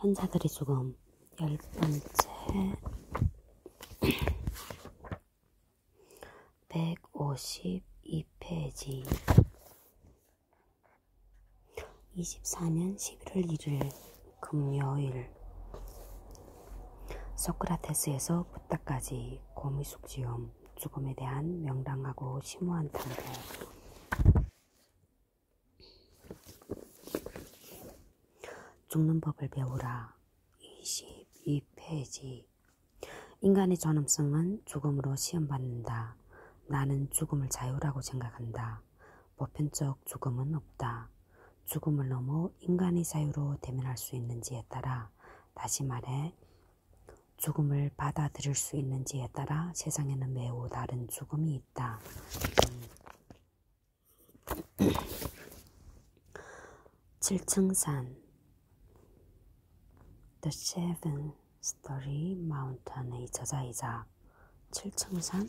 현자들의 죽음 10번째 152페이지 24년 11월 1일 금요일 소크라테스에서 부타까지 고미숙지음 죽음에 대한 명랑하고 심오한 탐구. 죽는 법을 배우라. 22페이지 인간의 존엄성은 죽음으로 시험받는다. 나는 죽음을 자유라고 생각한다. 보편적 죽음은 없다. 죽음을 넘어 인간의 자유로 대면할 수 있는지에 따라, 다시 말해 죽음을 받아들일 수 있는지에 따라 세상에는 매우 다른 죽음이 있다. 7층 산 The Seven Storey Mountain의 저자이자 7층 산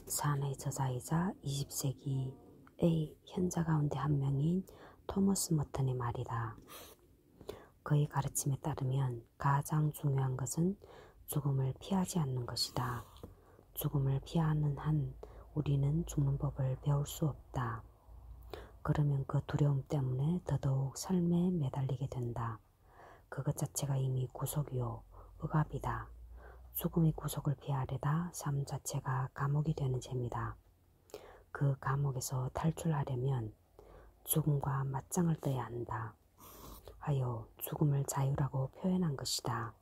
산의 저자이자 20세기의 현자 가운데 한 명인 토머스 머튼의 말이다. 그의 가르침에 따르면 가장 중요한 것은 죽음을 피하지 않는 것이다. 죽음을 피하는 한 우리는 죽는 법을 배울 수 없다. 그러면 그 두려움 때문에 더더욱 삶에 매달리게 된다. 그것 자체가 이미 구속이요 억압이다. 죽음의 구속을 피하려다 삶 자체가 감옥이 되는 셈이다. 그 감옥에서 탈출하려면 죽음과 맞짱을 떠야 한다. 하여 죽음을 자유라고 표현한 것이다.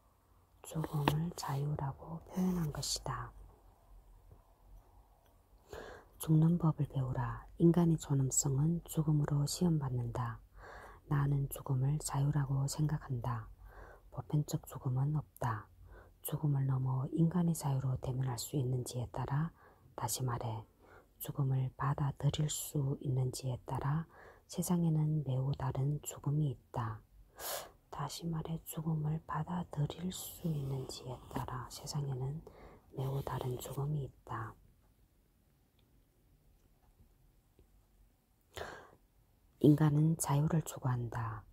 죽음을 자유라고 표현한 것이다. 죽는 법을 배우라. 인간의 존엄성은 죽음으로 시험받는다. 나는 죽음을 자유라고 생각한다. 보편적 죽음은 없다. 죽음을 넘어 인간의 자유로 대면할 수 있는지에 따라, 다시 말해 죽음을 받아들일 수 있는지에 따라 세상에는 매우 다른 죽음이 있다. 다시 말해 죽음을 받아들일 수 있는지에 따라 세상에는 매우 다른 죽음이 있다. 인간은 자유를 추구한다.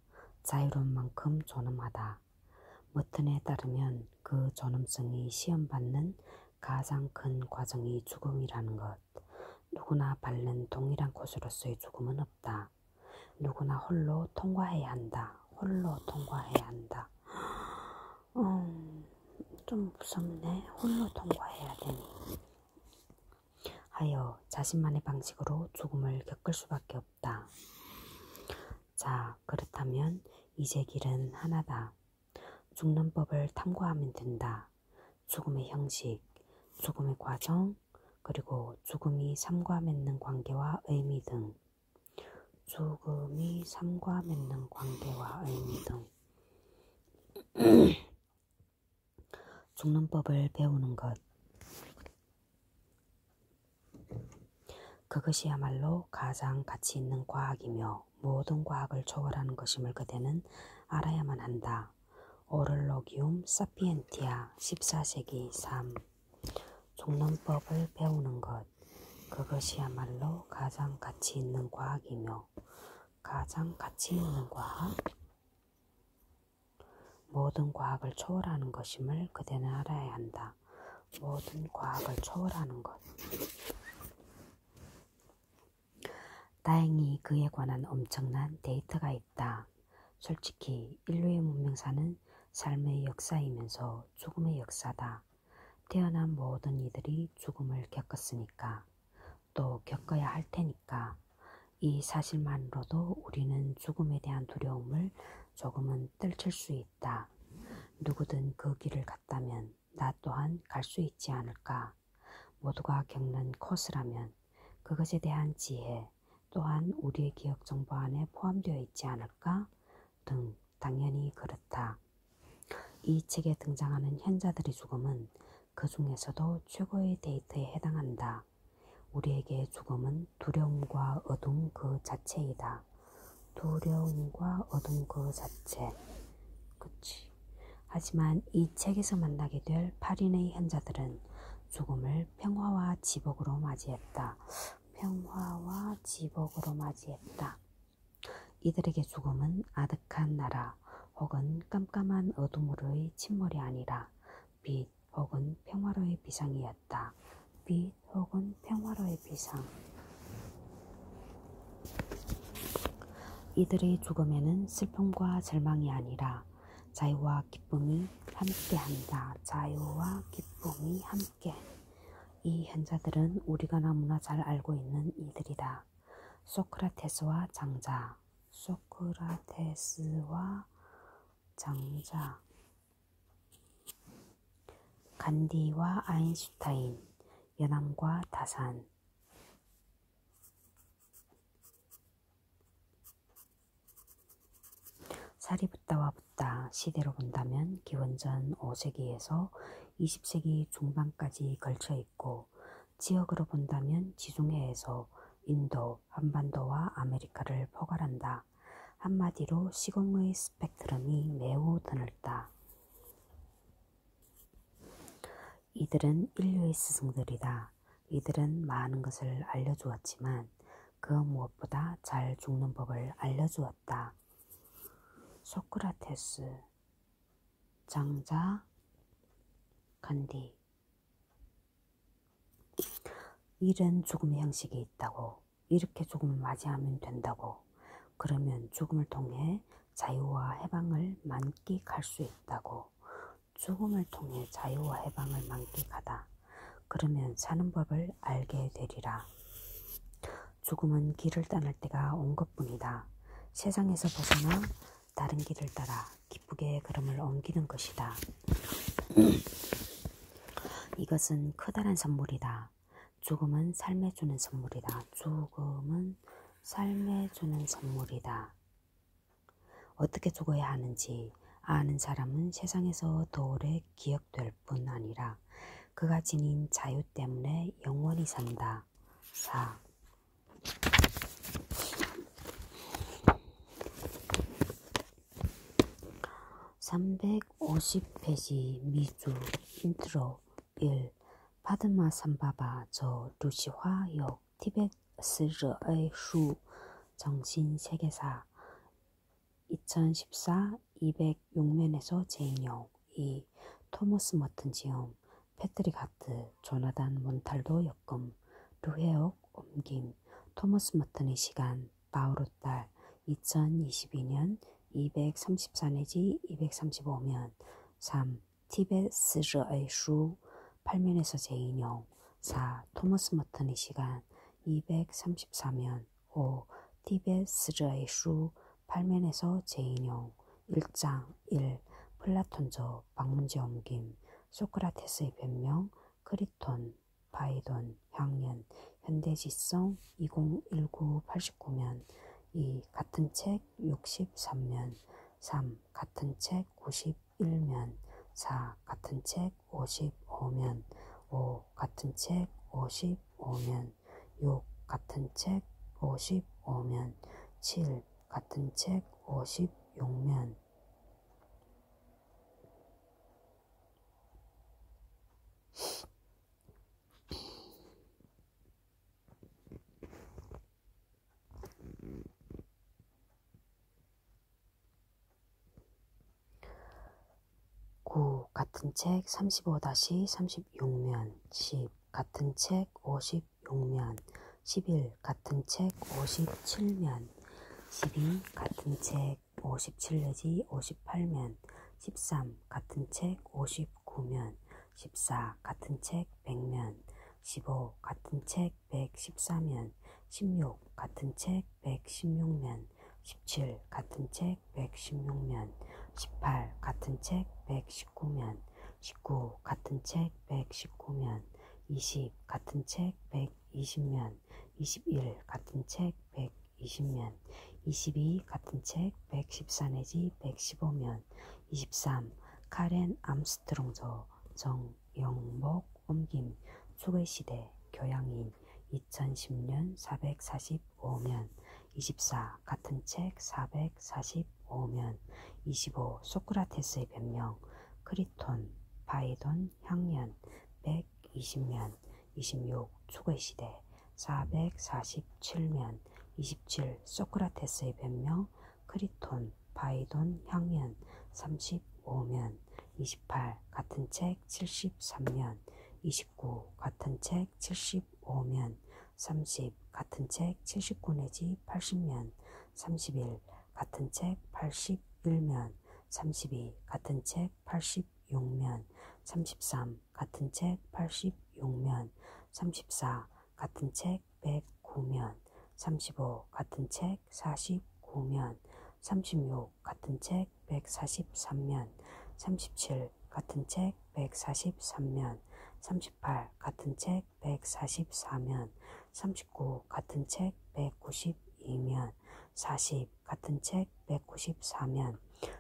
자유로운 만큼 존엄하다. 머튼에 따르면 그 존엄성이 시험받는 가장 큰 과정이 죽음이라는 것. 누구나 밟는 동일한 곳으로서의 죽음은 없다. 누구나 홀로 통과해야 한다. 홀로 통과해야 한다. 좀 무섭네. 홀로 통과해야 되니. 하여 자신만의 방식으로 죽음을 겪을 수밖에 없다. 자, 그렇다면 이제 길은 하나다. 죽는 법을 탐구하면 된다. 죽음의 형식, 죽음의 과정, 그리고 죽음이 삶과 맺는 관계와 의미 등. 죽음이 삶과 맺는 관계와 의미 등. 죽는 법을 배우는 것. 그것이야말로 가장 가치 있는 과학이며 모든 과학을 초월하는 것임을 그대는 알아야만 한다. 오를로기움 사피엔티아 14세기 3 죽는 법을 배우는 것. 그것이야말로 가장 가치 있는 과학이며 가장 가치 있는 과학 모든 과학을 초월하는 것임을 그대는 알아야 한다. 모든 과학을 초월하는 것. 다행히 그에 관한 엄청난 데이터가 있다. 솔직히 인류의 문명사는 삶의 역사이면서 죽음의 역사다. 태어난 모든 이들이 죽음을 겪었으니까, 또 겪어야 할 테니까 이 사실만으로도 우리는 죽음에 대한 두려움을 조금은 떨칠 수 있다. 누구든 그 길을 갔다면 나 또한 갈 수 있지 않을까? 모두가 겪는 코스라면 그것에 대한 지혜 또한 우리의 기억 정보 안에 포함되어 있지 않을까? 등 당연히 그렇다. 이 책에 등장하는 현자들의 죽음은 그 중에서도 최고의 데이터에 해당한다. 우리에게 죽음은 두려움과 어둠 그 자체이다. 두려움과 어둠 그 자체. 그치. 하지만 이 책에서 만나게 될 8인의 현자들은 죽음을 평화와 지복으로 맞이했다. 평화와 지복으로 맞이했다. 이들에게 죽음은 아득한 나라 혹은 깜깜한 어둠으로의 침몰이 아니라 빛 혹은 평화로의 비상이었다. 빛 혹은 평화로의 비상. 이들의 죽음에는 슬픔과 절망이 아니라 자유와 기쁨이 함께한다. 자유와 기쁨이 함께. 이 현자들은 우리가 너무나 잘 알고 있는 이들이다. 소크라테스와 장자. 소크라테스와 장자. 간디와 아인슈타인. 연암과 다산. 사리붓다와 붓다 시대로 본다면 기원전 5세기에서 20세기 중반까지 걸쳐 있고, 지역으로 본다면 지중해에서 인도, 한반도와 아메리카를 포괄한다. 한마디로 시공의 스펙트럼이 매우 드넓다. 이들은 인류의 스승들이다. 이들은 많은 것을 알려주었지만 그 무엇보다 잘 죽는 법을 알려주었다. 소크라테스, 장자, 간디. 이런 죽음의 형식이 있다고. 이렇게 죽음을 맞이하면 된다고. 그러면 죽음을 통해 자유와 해방을 만끽할 수 있다고. 죽음을 통해 자유와 해방을 만끽하다. 그러면 사는 법을 알게 되리라. 죽음은 길을 떠날 때가 온 것뿐이다. 세상에서 벗어나 다른 길을 따라 기쁘게 걸음을 옮기는 것이다. 이것은 커다란 선물이다. 죽음은 삶에 주는 선물이다. 죽음은 삶에 주는 선물이다. 어떻게 죽어야 하는지 아는 사람은 세상에서 더 오래 기억될 뿐 아니라 그가 지닌 자유 때문에 영원히 산다. 4. (350페이지) 미주 인트로 1. 파드마 삼바바 저 루시화 역 티베트스르의 수 정신세계사 2014 206면에서 재인용 2. 토머스 머튼 지음 패트릭 하트 조나단 몬탈도 역금 르헤옥 옮김 토머스 머튼의 시간 바오로 딸 2022년 234-235면 3. 티베스르의 수 8면에서 재인용 4. 토머스 머튼의 시간 234면 5. 티베스르의 수 8면에서 재인용 1장 1. 플라톤저 방문제 옮김 소크라테스의 변명 크리톤 바이돈 향연 현대지성 2019 89면 2. 같은 책 63면 3. 같은 책 91면 4. 같은 책 55면 5. 같은 책 55면 6. 같은 책 55면 7. 같은 책 56면 9. 같은 책 35-36면 10. 같은 책 56면 11. 같은 책 57면 12. 같은 책 57-58면 13. 같은 책 59면 14. 같은 책 100면 15. 같은 책 114면 16. 같은 책 116면 17. 같은 책 116면 18. 같은 책 119면 19. 같은 책 119면 20. 같은 책 120면 21. 같은 책 120면 22. 같은 책 114-115면 23. 카렌 암스트롱저 정영목 옮김 축의 시대 교양인 2010년 445면 24. 같은 책 445면 25. 소크라테스의 변명 크리톤, 바이돈, 향년 120면 26. 초거의 시대 447면 27. 소크라테스의 변명 크리톤, 바이돈, 향년 35면 28. 같은 책 73면 29. 같은 책 75면 30. 같은 책 79 내지 80면 31. 같은 책 81면 32. 같은 책 86면 33. 같은 책 86면 34. 같은 책 109면 35. 같은 책 49면 36. 같은 책 143면 37. 같은 책 143면 38. 같은 책 144면 39. 같은 책 192면 40. 같은 책 194면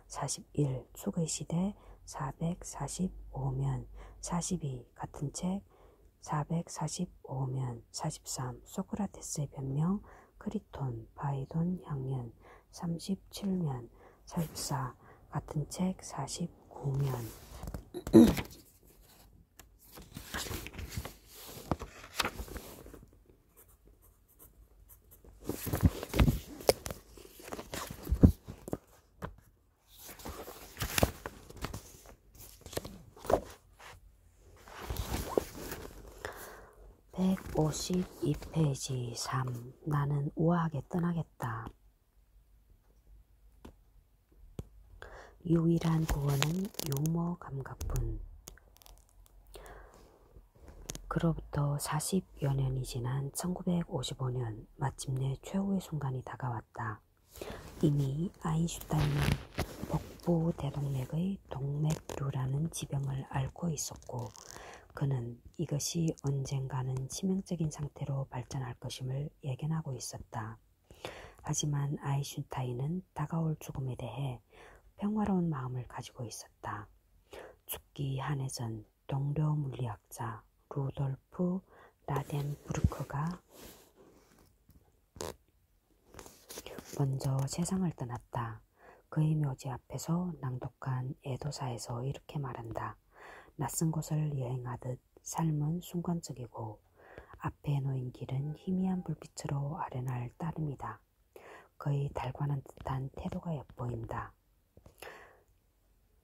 41. 초거의 시대 445면 42. 같은 책 445면 43. 소크라테스의 변명 크리톤, 바이돈, 향년 37면 44. 같은 책 49면 152페이지 3. 나는 우아하게 떠나겠다. 유일한 구원은 유머 감각뿐. 그로부터 40여 년이 지난 1955년 마침내 최후의 순간이 다가왔다. 이미 아인슈타인은 복부 대동맥의 동맥류라는 지병을 앓고 있었고 그는 이것이 언젠가는 치명적인 상태로 발전할 것임을 예견하고 있었다. 하지만 아인슈타인은 다가올 죽음에 대해 평화로운 마음을 가지고 있었다. 죽기 한 해 전 동료 물리학자 루돌프 라덴부르크가 먼저 세상을 떠났다. 그의 묘지 앞에서 낭독한 애도사에서 이렇게 말한다. 낯선 곳을 여행하듯 삶은 순간적이고 앞에 놓인 길은 희미한 불빛으로 아련할 따름이다. 그의 달관한 듯한 태도가 엿보인다.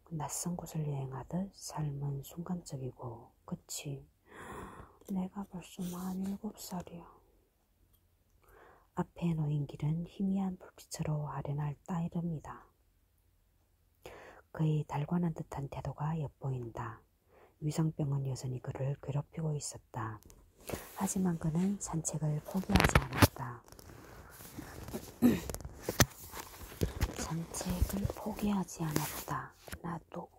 낯선 곳을 여행하듯 삶은 순간적이고 그치? 내가 벌써 47살이야. 앞에 놓인 길은 희미한 불빛으로 아련할 따름이다. 그의 달관한 듯한 태도가 엿보인다. 위성병은 여전히 그를 괴롭히고 있었다. 하지만 그는 산책을 포기하지 않았다. 산책을 포기하지 않았다. 나도.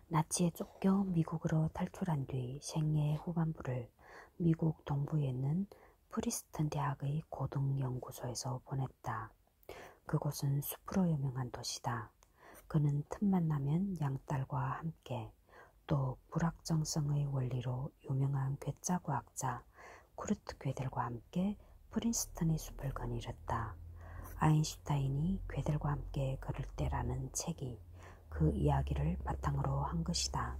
나치에 쫓겨 미국으로 탈출한 뒤 생애의 후반부를 미국 동부에 있는 프리스턴 대학의 고등연구소에서 보냈다. 그곳은 숲으로 유명한 도시다. 그는 틈만 나면 양딸과 함께 또 불확정성의 원리로 유명한 괴짜 과학자 쿠르트 괴델과 함께 프린스턴의 숲을 거닐었다. 아인슈타인이 괴델과 함께 걸을 때라는 책이 그 이야기를 바탕으로 한 것이다.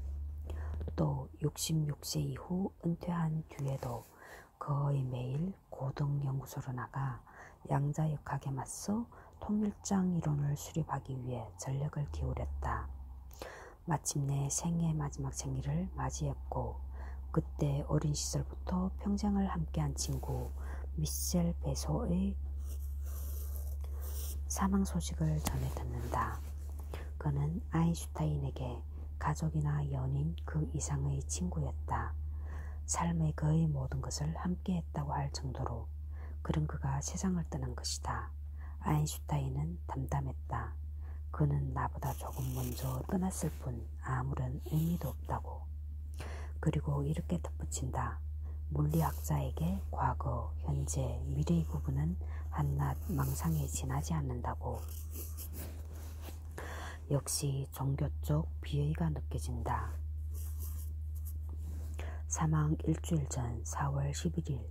또 66세 이후 은퇴한 뒤에도 거의 매일 고등연구소로 나가 양자역학에 맞서 통일장 이론을 수립하기 위해 전력을 기울였다. 마침내 생애의 마지막 생일을 맞이했고 그때 어린 시절부터 평생을 함께한 친구 미셸 베소의 사망 소식을 전해 듣는다. 그는 아인슈타인에게 가족이나 연인 그 이상의 친구였다. 삶의 거의 모든 것을 함께했다고 할 정도로 그런 그가 세상을 떠난 것이다. 아인슈타인은 담담했다. 그는 나보다 조금 먼저 떠났을 뿐 아무런 의미도 없다고. 그리고 이렇게 덧붙인다. 물리학자에게 과거, 현재, 미래의 구분은 한낱 망상에 지나지 않는다고. 역시 종교 쪽 비의가 느껴진다. 사망 일주일 전 4월 11일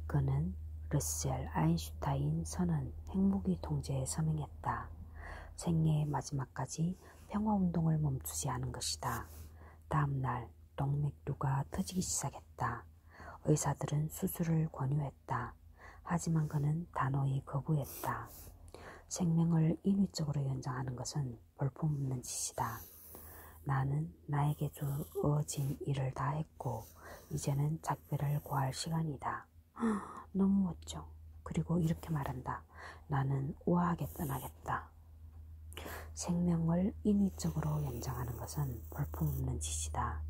그는 러셀 아인슈타인 선은 핵무기 통제에 서명했다. 생애의 마지막까지 평화운동을 멈추지 않은 것이다. 다음 날 동맥류가 터지기 시작했다. 의사들은 수술을 권유했다. 하지만 그는 단호히 거부했다. 생명을 인위적으로 연장하는 것은 볼품없는 짓이다. 나는 나에게 주어진 일을 다 했고 이제는 작별을 고할 시간이다. 너무 멋져. 그리고 이렇게 말한다. 나는 우아하게 떠나겠다. 생명을 인위적으로 연장하는 것은 볼품없는 짓이다.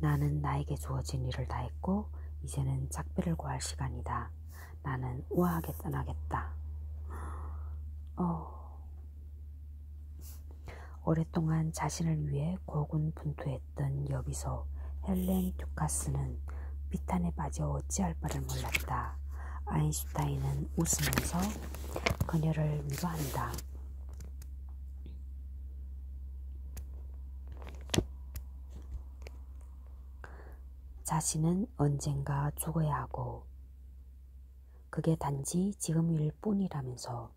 나는 나에게 주어진 일을 다 했고 이제는 작별을 고할 시간이다. 나는 우아하게 떠나겠다. 오랫동안 자신을 위해 고군분투했던 여비소 헬렌 듀카스는 비탄에 빠져 어찌할 바를 몰랐다. 아인슈타인은 웃으면서 그녀를 위로한다. 자신은 언젠가 죽어야 하고 그게 단지 지금일 뿐이라면서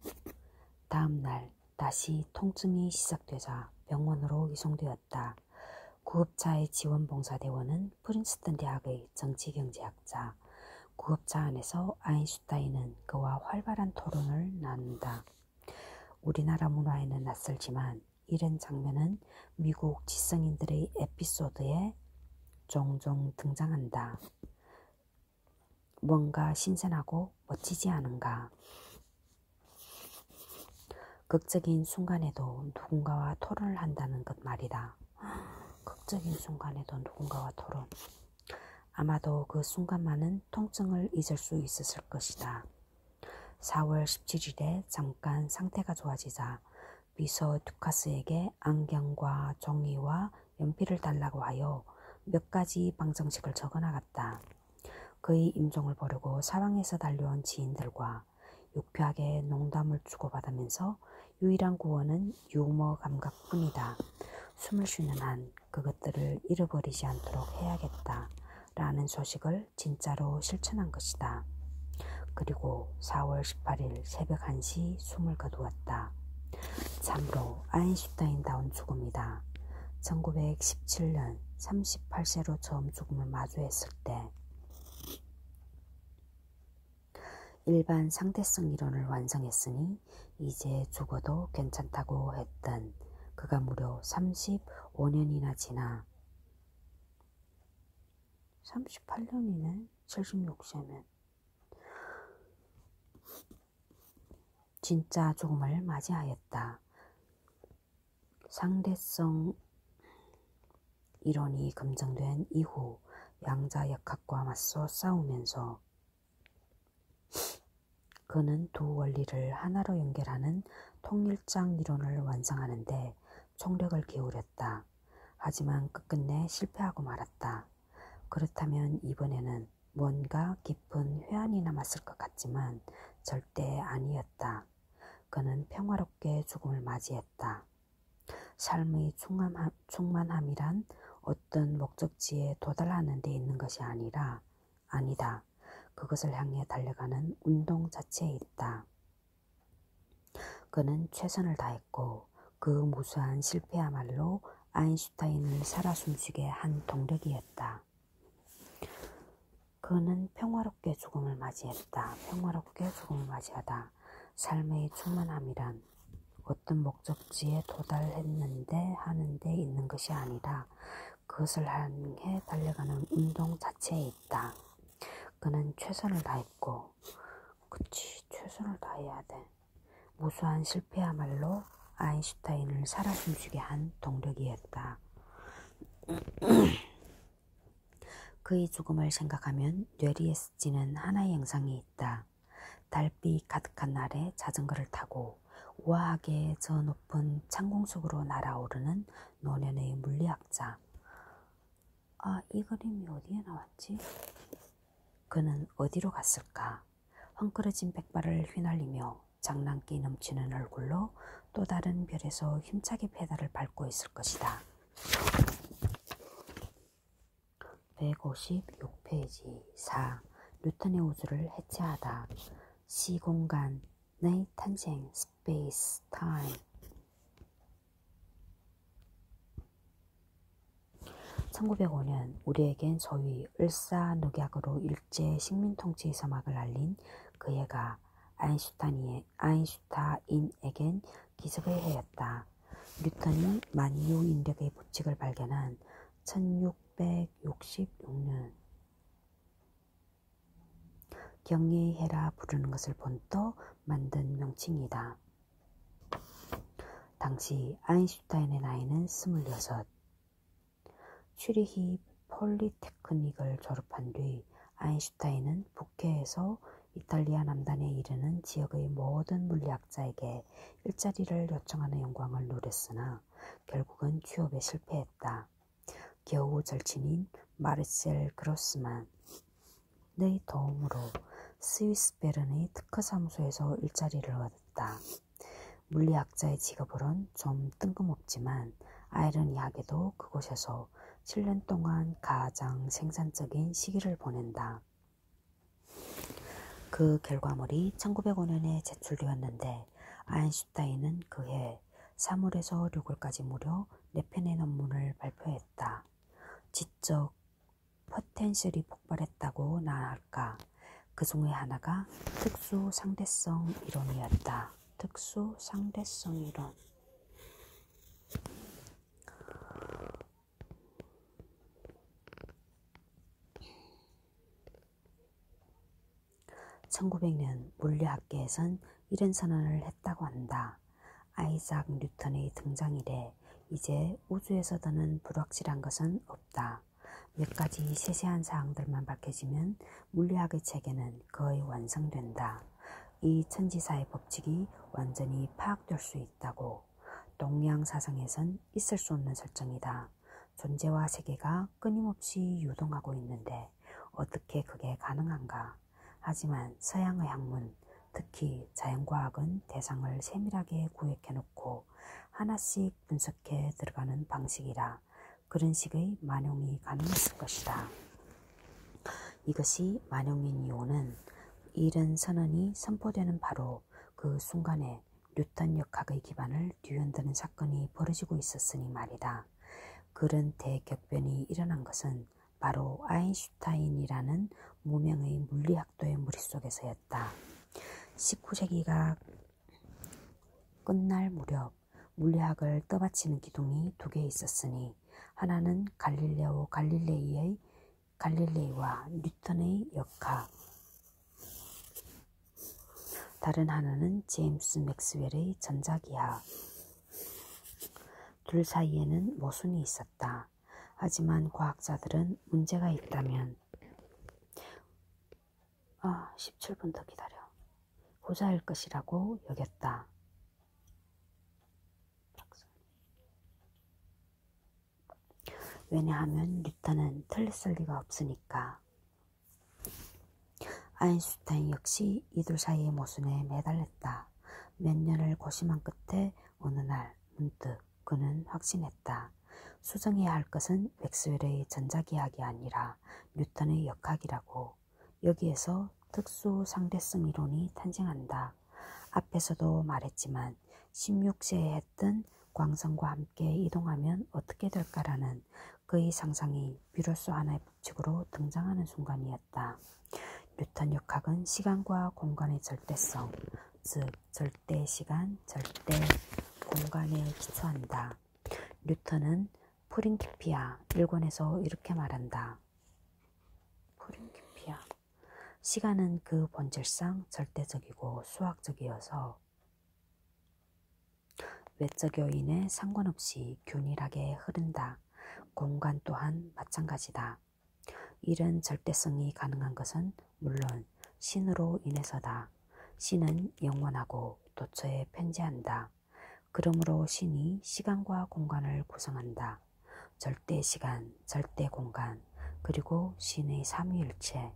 다음 날 다시 통증이 시작되자 병원으로 이송되었다. 구급차의 지원봉사대원은 프린스턴 대학의 정치경제학자. 구급차 안에서 아인슈타인은 그와 활발한 토론을 나눈다. 우리나라 문화에는 낯설지만 이런 장면은 미국 지성인들의 에피소드에 종종 등장한다. 뭔가 신선하고 멋지지 않은가? 극적인 순간에도 누군가와 토론을 한다는 것 말이다. 극적인 순간에도 누군가와 토론. 아마도 그 순간만은 통증을 잊을 수 있었을 것이다. 4월 17일에 잠깐 상태가 좋아지자 비서 듀카스에게 안경과 종이와 연필을 달라고 하여 몇 가지 방정식을 적어나갔다. 그의 임종을 보려고 사방에서 달려온 지인들과 유쾌하게 농담을 주고받으면서 유일한 구원은 유머 감각뿐이다. 숨을 쉬는 한 그것들을 잃어버리지 않도록 해야겠다. 라는 소식을 진짜로 실천한 것이다. 그리고 4월 18일 새벽 1시 숨을 거두었다. 참으로 아인슈타인다운 죽음이다. 1917년 38세로 처음 죽음을 마주했을 때 일반 상대성 이론을 완성했으니 이제 죽어도 괜찮다고 했던 그가 무려 35년이나 지나 38년이네. 76세면 진짜 죽음을 맞이하였다. 상대성 이론이 검증된 이후 양자역학과 맞서 싸우면서 그는 두 원리를 하나로 연결하는 통일장 이론을 완성하는데 총력을 기울였다. 하지만 끝끝내 실패하고 말았다. 그렇다면 이번에는 뭔가 깊은 회한이 남았을 것 같지만 절대 아니었다. 그는 평화롭게 죽음을 맞이했다. 삶의 충만함이란 어떤 목적지에 도달하는 데 있는 것이 아니다. 그것을 향해 달려가는 운동 자체에 있다. 그는 최선을 다했고 그 무수한 실패야말로 아인슈타인을 살아 숨쉬게 한 동력이었다. 그는 평화롭게 죽음을 맞이했다. 평화롭게 죽음을 맞이하다. 삶의 충만함이란 어떤 목적지에 도달했는데 하는 데 있는 것이 아니라 그것을 향해 달려가는 운동 자체에 있다. 그는 최선을 다했고, 최선을 다해야 돼. 무수한 실패야말로 아인슈타인을 살아 숨쉬게 한 동력이었다. 그의 죽음을 생각하면 뇌리에 스치는 하나의 영상이 있다. 달빛 가득한 날에 자전거를 타고 우아하게 저 높은 창공 속으로 날아오르는 노년의 물리학자. 이 그림이 어디에 나왔지? 그는 어디로 갔을까? 헝클어진 백발을 휘날리며 장난기 넘치는 얼굴로 또 다른 별에서 힘차게 페달을 밟고 있을 것이다. 156페이지 4. 뉴턴의 우주를 해체하다. 시공간의 탄생, 스페이스, 타임. 1905년 우리에겐 소위 을사늑약으로 일제 식민통치 서막을 알린 그 해가 아인슈타인에겐 기적의 해였다. 뉴턴이 만유 인력의 법칙을 발견한 1666년 경례의 해라 부르는 것을 본떠 만든 명칭이다. 당시 아인슈타인의 나이는 26. 취리히 폴리테크닉을 졸업한 뒤 아인슈타인은 북해에서 이탈리아 남단에 이르는 지역의 모든 물리학자에게 일자리를 요청하는 영광을 누렸으나 결국은 취업에 실패했다. 겨우 절친인 마르셀 그로스만의 도움으로 스위스 베른의 특허사무소에서 일자리를 얻었다. 물리학자의 직업으론 좀 뜬금없지만 아이러니하게도 그곳에서 7년 동안 가장 생산적인 시기를 보낸다. 그 결과물이 1905년에 제출되었는데 아인슈타인은 그해 3월에서 6월까지 무려 4편의 논문을 발표했다. 지적 포텐셜이 폭발했다고 나할까. 그 중에 하나가 특수 상대성 이론이었다. 특수 상대성 이론. (1900년) 물리학계에선 이런 선언을 했다고 한다. 아이작 뉴턴의 등장 이래 이제 우주에서 더는 불확실한 것은 없다. 몇 가지 세세한 사항들만 밝혀지면 물리학의 체계는 거의 완성된다. 이 천지사의 법칙이 완전히 파악될 수 있다고. 동양사상에선 있을 수 없는 설정이다. 존재와 세계가 끊임없이 유동하고 있는데 어떻게 그게 가능한가? 하지만 서양의 학문, 특히 자연과학은 대상을 세밀하게 구획해놓고 하나씩 분석해 들어가는 방식이라 그런 식의 만용이 가능했을 것이다. 이것이 만용인 이유는 이런 선언이 선포되는 바로 그 순간에 뉴턴 역학의 기반을 뒤흔드는 사건이 벌어지고 있었으니 말이다. 그런 대격변이 일어난 것은 바로 아인슈타인이라는 무명의 물리학도의 머릿속에서였다. 19세기가 끝날 무렵 물리학을 떠받치는 기둥이 2개 있었으니 하나는 갈릴레이와 뉴턴의 역학, 다른 하나는 제임스 맥스웰의 전자기하. 둘 사이에는 모순이 있었다. 하지만 과학자들은 문제가 있다면 17분 더 기다려. 후자일 것이라고 여겼다. 왜냐하면 뉴턴은 틀렸을 리가 없으니까. 아인슈타인 역시 이둘 사이의 모순에 매달렸다. 몇 년을 고심한 끝에 어느 날 문득 그는 확신했다. 수정해야 할 것은 맥스웰의 전자기하학이 아니라 뉴턴의 역학이라고. 여기에서 특수 상대성 이론이 탄생한다. 앞에서도 말했지만 16세에 했던 광선과 함께 이동하면 어떻게 될까라는 그의 상상이 비로소 하나의 법칙으로 등장하는 순간이었다. 뉴턴 역학은 시간과 공간의 절대성, 즉 절대시간, 절대공간에 기초한다. 뉴턴은 프린키피아 1권에서 이렇게 말한다. 프린키피아. 시간은 그 본질상 절대적이고 수학적이어서 외적 요인에 상관없이 균일하게 흐른다. 공간 또한 마찬가지다. 이런 절대성이 가능한 것은 물론 신으로 인해서다. 신은 영원하고 도처에 편재한다. 그러므로 신이 시간과 공간을 구성한다. 절대시간, 절대공간, 그리고 신의 삼위일체.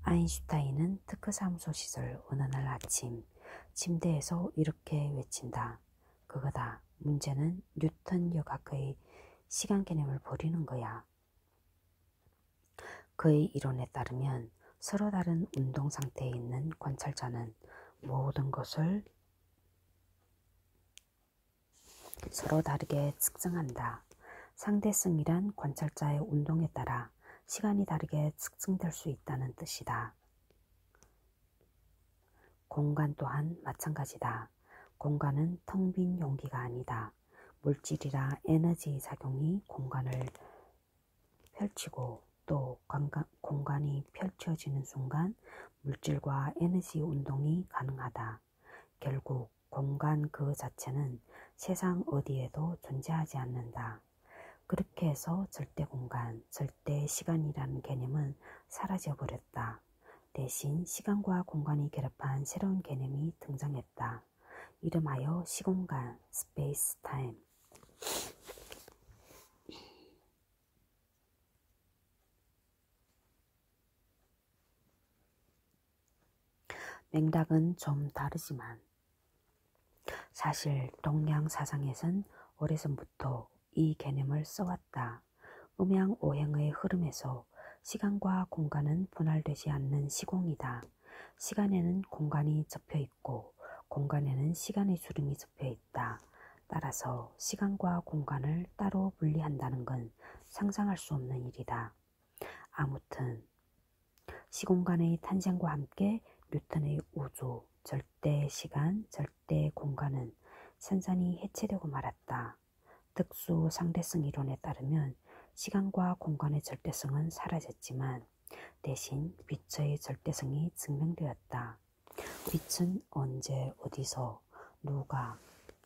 아인슈타인은 특허사무소 시절 어느 날 아침 침대에서 이렇게 외친다. 그거다. 문제는 뉴턴 역학의 시간 개념을 버리는 거야. 그의 이론에 따르면 서로 다른 운동 상태에 있는 관찰자는 모든 것을 서로 다르게 측정한다. 상대성이란 관찰자의 운동에 따라 시간이 다르게 측정될 수 있다는 뜻이다. 공간 또한 마찬가지다. 공간은 텅 빈 용기가 아니다. 물질이라 에너지 작용이 공간을 펼치고 또 공간이 펼쳐지는 순간 물질과 에너지 운동이 가능하다. 결국 공간 그 자체는 세상 어디에도 존재하지 않는다. 그렇게 해서 절대 공간, 절대 시간이라는 개념은 사라져버렸다. 대신 시간과 공간이 결합한 새로운 개념이 등장했다. 이름하여 시공간, 스페이스 타임. 맥락은 좀 다르지만 사실 동양 사상에선 오래전부터 이 개념을 써왔다. 음양오행의 흐름에서 시간과 공간은 분할되지 않는 시공이다. 시간에는 공간이 접혀 있고 공간에는 시간의 주름이 접혀 있다. 따라서 시간과 공간을 따로 분리한다는 건 상상할 수 없는 일이다. 아무튼 시공간의 탄생과 함께 뉴턴의 우주, 절대 시간, 절대 공간은 산산이 해체되고 말았다. 특수 상대성 이론에 따르면 시간과 공간의 절대성은 사라졌지만 대신 빛의 절대성이 증명되었다. 빛은 언제 어디서 누가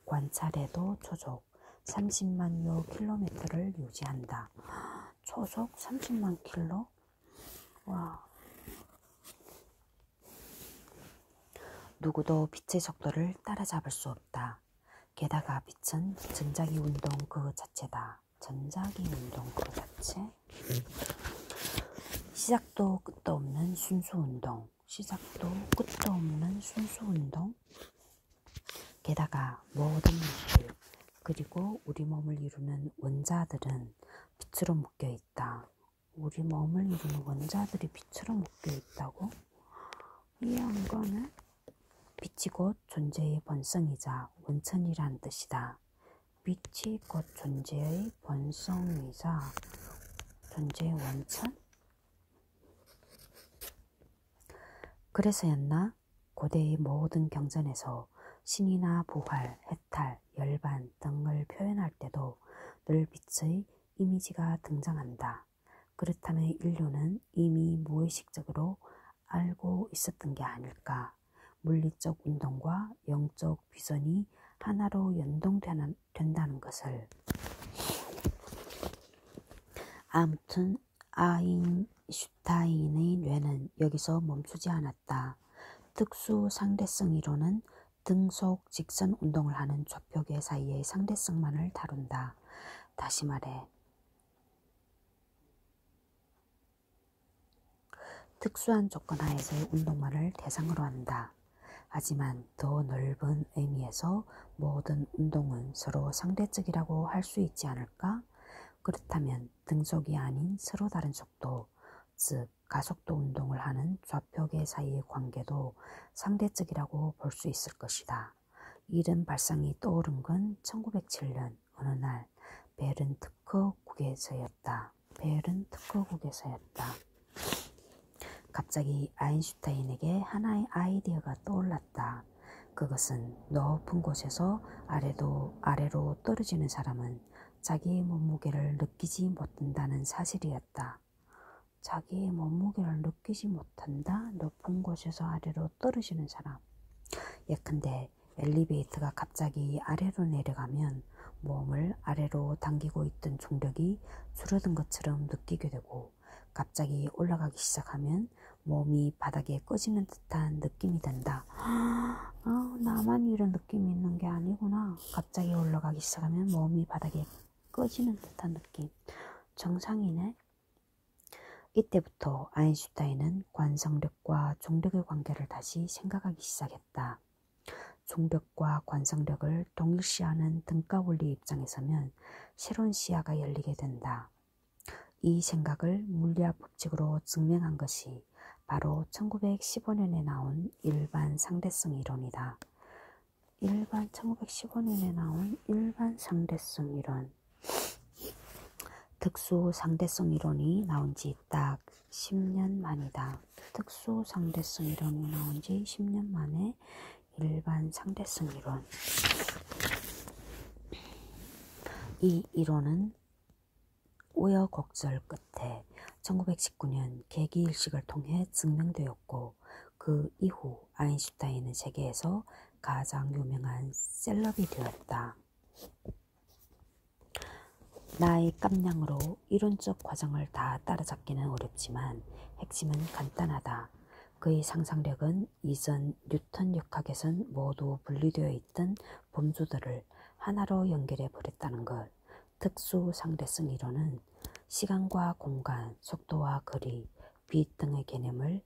관찰해도 초속 30만여 킬로미터를 유지한다. 초속 30만 킬로? 와. 누구도 빛의 속도를 따라잡을 수 없다. 게다가 빛은 전자기 운동 그 자체다. 전자기 운동 그 자체? 시작도 끝도 없는 순수 운동. 시작도 끝도 없는 순수 운동. 게다가 모든 물질 그리고 우리 몸을 이루는 원자들은 빛으로 묶여 있다. 우리 몸을 이루는 원자들이 빛으로 묶여 있다고? 이해 안 가네? 빛이 곧 존재의 본성이자 원천이란 뜻이다. 빛이 곧 존재의 본성이자 존재의 원천? 그래서였나? 고대의 모든 경전에서 신이나 부활, 해탈, 열반 등을 표현할 때도 늘 빛의 이미지가 등장한다. 그렇다면 인류는 이미 무의식적으로 알고 있었던 게 아닐까? 물리적 운동과 영적 비전이 하나로 연동된다는 것을. 아무튼 아인슈타인의 뇌는 여기서 멈추지 않았다. 특수 상대성 이론은 등속 직선 운동을 하는 좌표계 사이의 상대성만을 다룬다. 다시 말해 특수한 조건 하에서의 운동만을 대상으로 한다. 하지만 더 넓은 의미에서 모든 운동은 서로 상대적이라고 할 수 있지 않을까? 그렇다면 등속이 아닌 서로 다른 속도, 즉 가속도 운동을 하는 좌표계 사이의 관계도 상대적이라고 볼 수 있을 것이다. 이런 발상이 떠오른 건 1907년 어느 날 베른트크국에서였다. 갑자기 아인슈타인에게 하나의 아이디어가 떠올랐다. 그것은 높은 곳에서 아래로 떨어지는 사람은 자기의 몸무게를 느끼지 못한다는 사실이었다. 자기의 몸무게를 느끼지 못한다? 높은 곳에서 아래로 떨어지는 사람. 예컨대 엘리베이터가 갑자기 아래로 내려가면 몸을 아래로 당기고 있던 중력이 줄어든 것처럼 느끼게 되고 갑자기 올라가기 시작하면 몸이 바닥에 꺼지는 듯한 느낌이 든다. 나만 이런 느낌이 있는 게 아니구나. 갑자기 올라가기 시작하면 몸이 바닥에 꺼지는 듯한 느낌. 정상이네. 이때부터 아인슈타인은 관성력과 중력의 관계를 다시 생각하기 시작했다. 중력과 관성력을 동일시하는 등가 원리 입장에서면 새로운 시야가 열리게 된다. 이 생각을 물리학 법칙으로 증명한 것이 바로 1915년에 나온 일반 상대성 이론이다. 1915년에 나온 일반 상대성 이론. 특수 상대성 이론이 나온 지 딱 10년 만이다. 특수 상대성 이론이 나온 지 10년 만에 일반 상대성 이론. 이 이론은 우여곡절 끝에 1919년 계기일식을 통해 증명되었고, 그 이후 아인슈타인은 세계에서 가장 유명한 셀럽이 되었다. 나의 깜냥으로 이론적 과정을 다 따라잡기는 어렵지만 핵심은 간단하다. 그의 상상력은 이전 뉴턴 역학에선 모두 분리되어 있던 범주들을 하나로 연결해 버렸다는 것. 특수 상대성 이론은 시간과 공간, 속도와 거리, 빛 등의 개념을,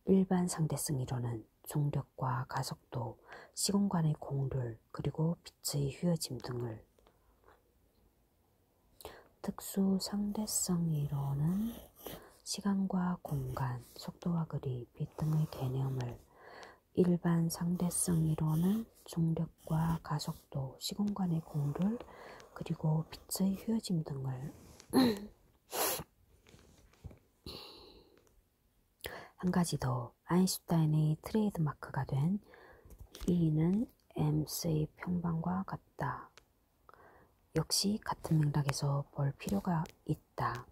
일반 상대성 이론은 중력과 가속도, 시공간의 공률, 그리고 빛의 휘어짐 등을. 특수 상대성 이론은 시간과 공간, 속도와 거리, 빛 등의 개념을, 일반 상대성 이론은 중력과 가속도, 시공간의 공률, 그리고 빛의 휘어짐 등을. 한 가지 더, 아인슈타인의 트레이드마크가 된 E는 mc의 평방과 같다. 역시 같은 맥락에서 볼 필요가 있다.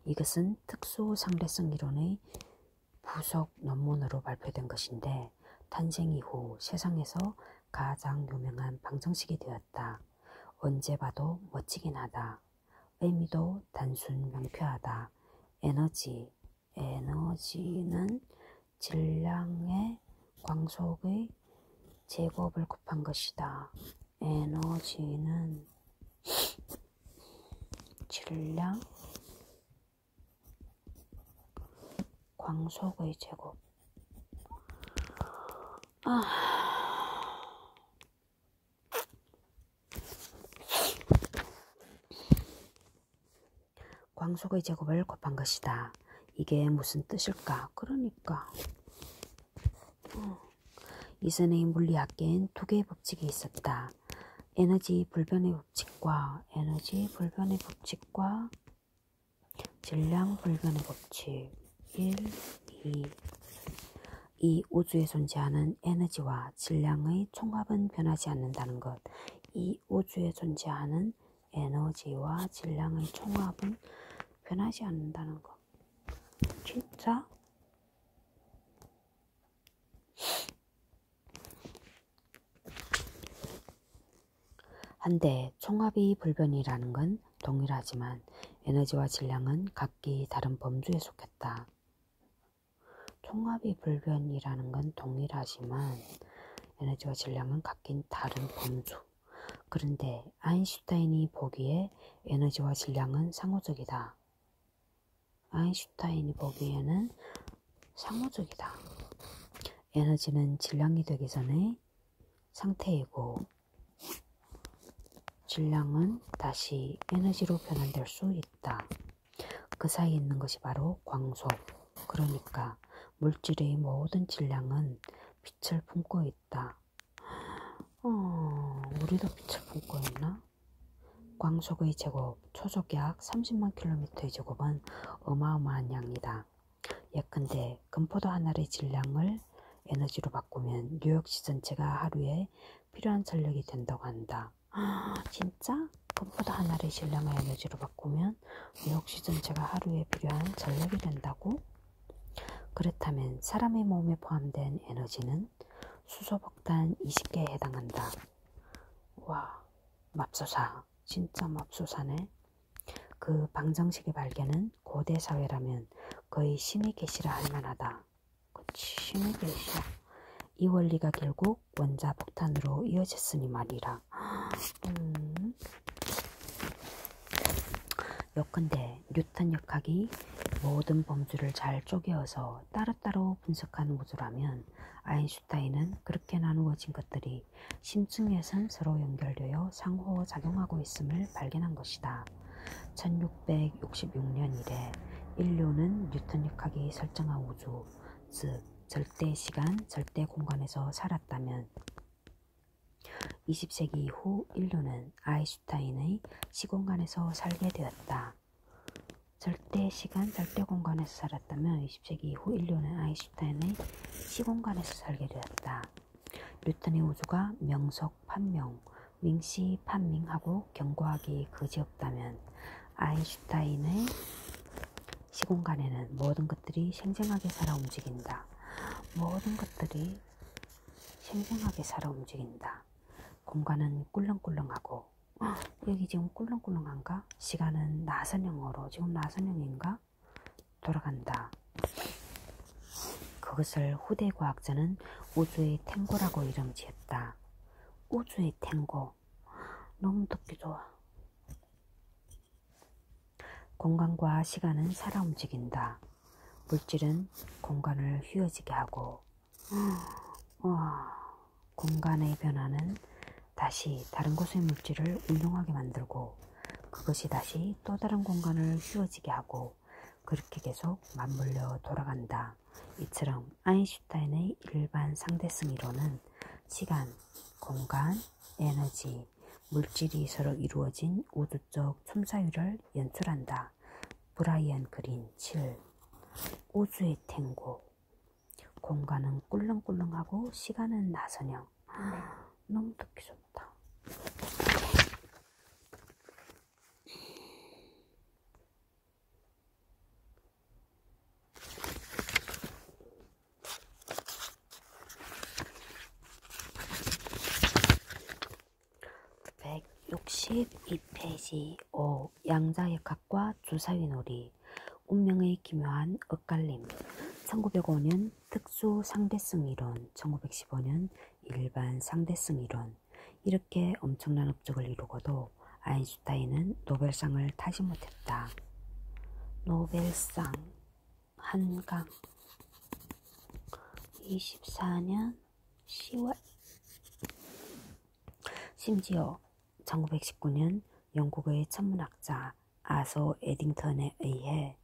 이것은 특수 상대성 이론의 부속 논문으로 발표된 것인데, 탄생 이후 세상에서 가장 유명한 방정식이 되었다. 언제 봐도 멋지긴 하다. 의미도 단순 명쾌하다. 에너지는 질량의 광속의 제곱을 곱한 것이다. 에너지는 질량 광속의 제곱. 광속의 제곱을 곱한 것이다. 이게 무슨 뜻일까? 그러니까 이전의 물리학계엔 두 개의 법칙이 있었다. 에너지 불변의 법칙과 질량 불변의 법칙. 1, 2. 이 우주에 존재하는 에너지와 질량의 총합은 변하지 않는다는 것. 이 우주에 존재하는 에너지와 질량의 총합은 변하지 않는다는 것. 진짜? 한데 총합이 불변이라는 건 동일하지만 에너지와 질량은 각기 다른 범주에 속했다. 총합이 불변이라는 건 동일하지만 에너지와 질량은 각기 다른 범주. 그런데 아인슈타인이 보기에 에너지와 질량은 상호적이다. 아인슈타인이 보기에는 상호적이다. 에너지는 질량이 되기 전의 상태이고, 질량은 다시 에너지로 변환될 수 있다. 그 사이에 있는 것이 바로 광속. 그러니까 물질의 모든 질량은 빛을 품고 있다. 우리도 빛을 품고 있나? 광속의 제곱, 초속 약 30만 킬로미터의 제곱은 어마어마한 양이다. 예컨대 금포도 하나의 질량을 에너지로 바꾸면 뉴욕시 전체가 하루에 필요한 전력이 된다고 한다. 진짜? 금포도 하나의 질량을 에너지로 바꾸면 뉴욕시 전체가 하루에 필요한 전력이 된다고? 그렇다면 사람의 몸에 포함된 에너지는 수소폭탄 20개에 해당한다. 와, 맙소사. 진짜 맙소사네. 그 방정식의 발견은 고대 사회라면 거의 신의 계시라 할 만하다. 그치, 신의 계시. 이 원리가 결국 원자폭탄으로 이어졌으니 말이라. 요컨대 뉴턴 역학이 모든 범주를 잘 쪼개어서 따로따로 분석하는 우주라면 아인슈타인은 그렇게 나누어진 것들이 심층에선 서로 연결되어 상호작용하고 있음을 발견한 것이다. 1666년 이래 인류는 뉴턴 역학이 설정한 우주, 즉 절대 시간, 절대 공간에서 살았다면 20세기 이후 인류는 아인슈타인의 시공간에서 살게 되었다. 절대 시간, 절대 공간에서 살았다면 20세기 이후 인류는 아인슈타인의 시공간에서 살게 되었다. 뉴턴의 우주가 명석 판명, 명시 판명하고 경고하기 그지없다면 아인슈타인의 시공간에는 모든 것들이 생생하게 살아 움직인다. 모든 것들이 생생하게 살아 움직인다. 공간은 꿀렁꿀렁하고 여기 지금 꿀렁꿀렁한가? 시간은 나선형으로 지금 나선형인가? 돌아간다. 그것을 후대 과학자는 우주의 탱고라고 이름 지었다. 우주의 탱고. 너무 듣기 좋아. 공간과 시간은 살아 움직인다. 물질은 공간을 휘어지게 하고 공간의 변화는 다시 다른 곳의 물질을 운동하게 만들고 그것이 다시 또 다른 공간을 휘어지게 하고 그렇게 계속 맞물려 돌아간다. 이처럼 아인슈타인의 일반 상대성 이론은 시간, 공간, 에너지, 물질이 서로 이루어진 우주적 춤사위를 연출한다. 브라이언 그린 7. 우주의 탱고. 공간은 꿀렁꿀렁하고 시간은 나선형. 너무 듣기 좋다. 백 62페이지 5. 양자역학과 주사위놀이. 운명의 기묘한 엇갈림. 1905년 특수 상대성 이론, 1915년 일반 상대성 이론. 이렇게 엄청난 업적을 이루고도 아인슈타인은 노벨상을 타지 못했다. 노벨상 한강 24년 10월. 심지어 1919년 영국의 천문학자 아서 에딩턴에 의해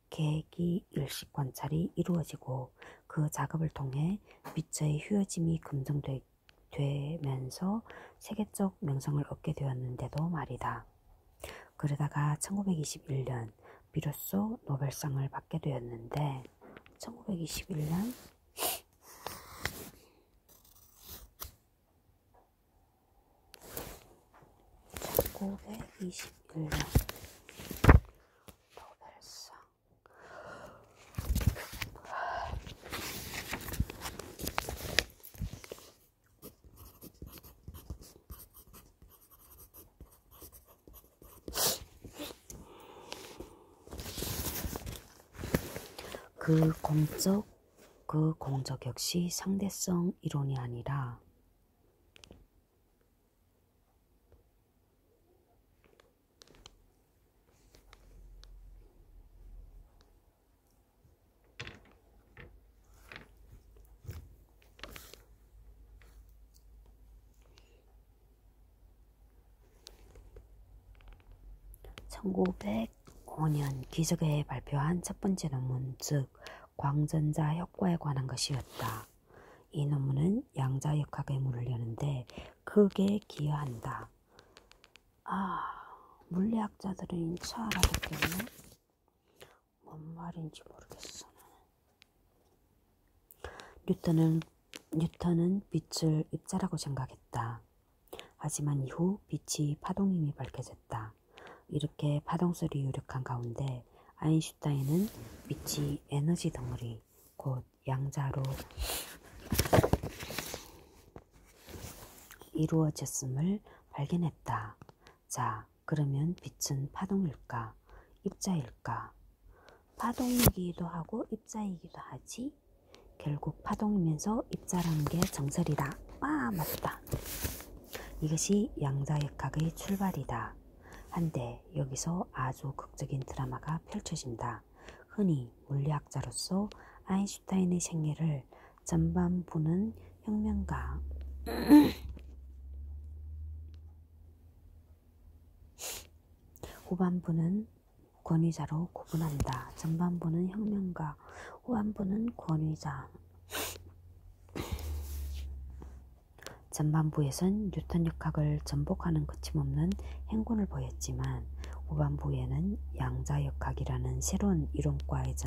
계기 일식 관찰이 이루어지고 그 작업을 통해 빛의 휘어짐이 검증되면서 세계적 명성을 얻게 되었는데도 말이다. 그러다가 1921년 비로소 노벨상을 받게 되었는데 1921년 노벨상. 그 공적 역시 상대성 이론이 아니라 (1905년) 기적에 발표한 첫 번째 논문, 즉 광전자 효과에 관한 것이었다. 이 논문은 양자역학의 문을 여는데 크게 기여한다. 물리학자들은 잘 알았겠네. 뭔 말인지 모르겠어. 뉴턴은 빛을 입자라고 생각했다. 하지만 이후 빛이 파동임이 밝혀졌다. 이렇게 파동설이 유력한 가운데 아인슈타인은 빛이 에너지 덩어리, 곧 양자로 이루어졌음을 발견했다. 자, 그러면 빛은 파동일까? 입자일까? 파동이기도 하고 입자이기도 하지? 결국 파동이면서 입자라는 게 정설이다. 맞다. 이것이 양자역학의 출발이다. 한데 여기서 아주 극적인 드라마가 펼쳐진다. 흔히 물리학자로서 아인슈타인의 생애를 전반 부는 혁명가 후반부는 권위자로 구분한다. 전반부는 혁명가, 후반부는 권위자. 전반부에선 뉴턴역학을 전복하는 거침없는 행군을 보였지만 후반부에는 양자역학이라는 새로운 이론과의